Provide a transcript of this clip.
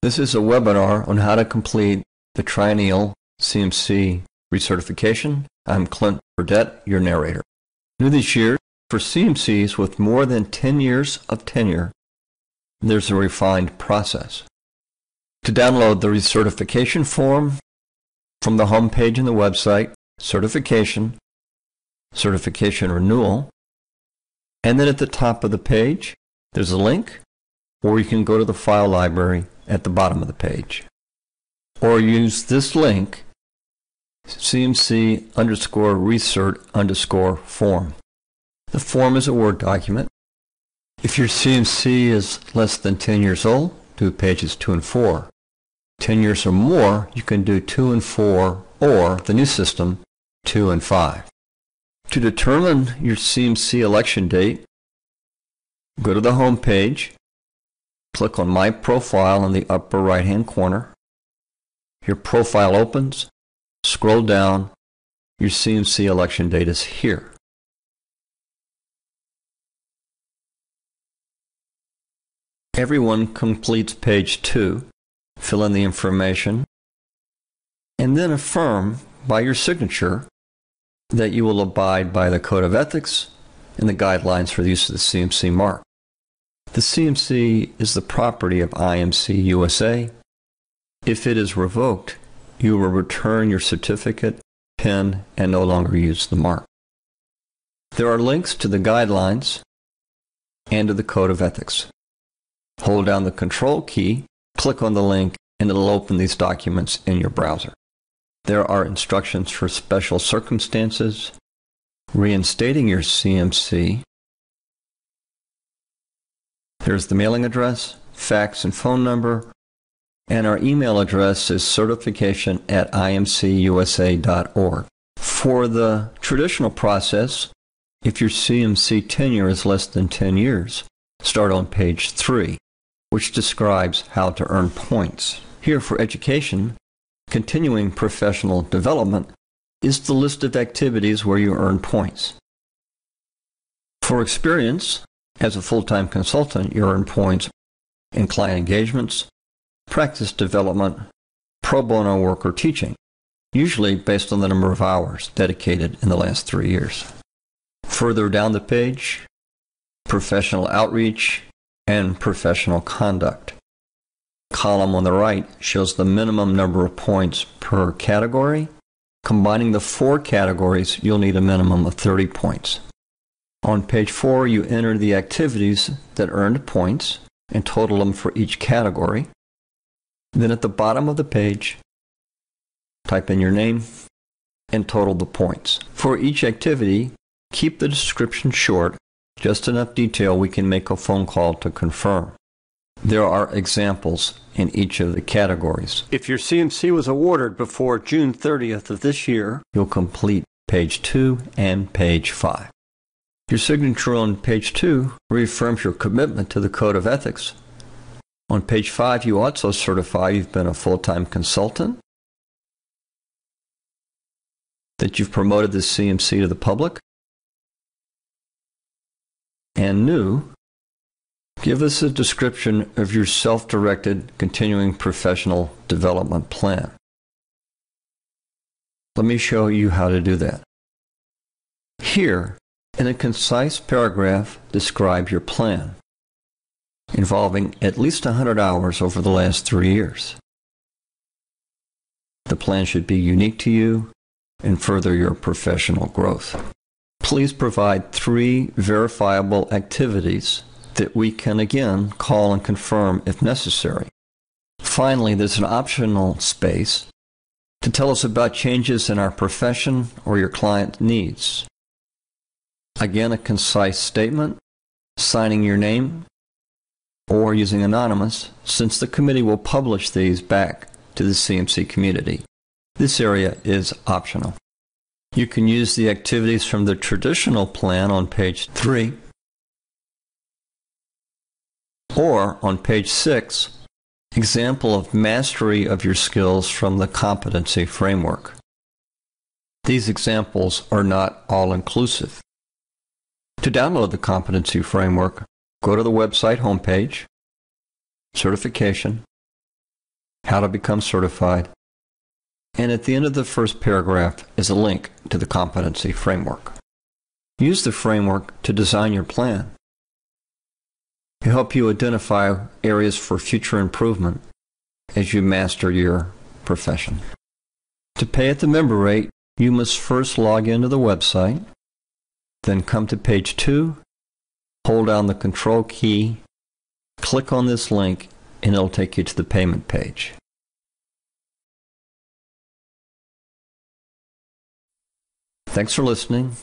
This is a webinar on how to complete the triennial CMC recertification. I'm Clint Burdett, your narrator. New this year, for CMCs with more than 10 years of tenure, there's a refined process. To download the recertification form from the home page on the website, certification, certification renewal, and then at the top of the page, there's a link, or you can go to the file library at the bottom of the page. Or use this link, CMC_recert_form. The form is a Word document. If your CMC is less than 10 years old, do pages 2 and 4. 10 years or more, you can do 2 and 4, or the new system, 2 and 5. To determine your CMC election date, go to the home page, click on My Profile in the upper right-hand corner. Your profile opens, scroll down, your CMC election date is here. Everyone completes page 2, fill in the information, and then affirm by your signature that you will abide by the Code of Ethics and the guidelines for the use of the CMC mark. The CMC is the property of IMC USA. If it is revoked, you will return your certificate, PIN, and no longer use the mark. There are links to the guidelines and to the Code of Ethics. Hold down the Control key, click on the link, and it will open these documents in your browser. There are instructions for special circumstances, reinstating your CMC. There's the mailing address, fax and phone number, and our email address is certification@imcusa.org. For the traditional process, if your CMC tenure is less than 10 years, start on page 3, which describes how to earn points. Here for education, continuing professional development is the list of activities where you earn points. For experience, as a full-time consultant, you earn points in client engagements, practice development, pro bono work, or teaching, usually based on the number of hours dedicated in the last 3 years. Further down the page, professional outreach and professional conduct. The column on the right shows the minimum number of points per category. Combining the 4 categories, you'll need a minimum of 30 points. On page 4, you enter the activities that earned points and total them for each category. Then at the bottom of the page, type in your name and total the points. For each activity, keep the description short, just enough detail we can make a phone call to confirm. There are examples in each of the categories. If your CMC was awarded before June 30th of this year, you'll complete page 2 and page 5. Your signature on page 2 reaffirms your commitment to the Code of Ethics. On page 5, you also certify you've been a full-time consultant, that you've promoted the CMC to the public, and new, give us a description of your self-directed continuing professional development plan. Let me show you how to do that. Here, in a concise paragraph, describe your plan, involving at least 100 hours over the last 3 years. The plan should be unique to you and further your professional growth. Please provide 3 verifiable activities that we can again call and confirm if necessary. Finally, there's an optional space to tell us about changes in our profession or your client needs. Again, a concise statement, signing your name, or using anonymous, since the committee will publish these back to the CMC community. This area is optional. You can use the activities from the traditional plan on page 3, or on page 6, example of mastery of your skills from the competency framework. These examples are not all-inclusive. To download the competency framework, go to the website homepage, certification, how to become certified, and at the end of the first paragraph is a link to the competency framework. Use the framework to design your plan. It'll help you identify areas for future improvement as you master your profession. To pay at the member rate, you must first log into the website, then come to page 2, hold down the control key, click on this link, and it'll take you to the payment page. Thanks for listening.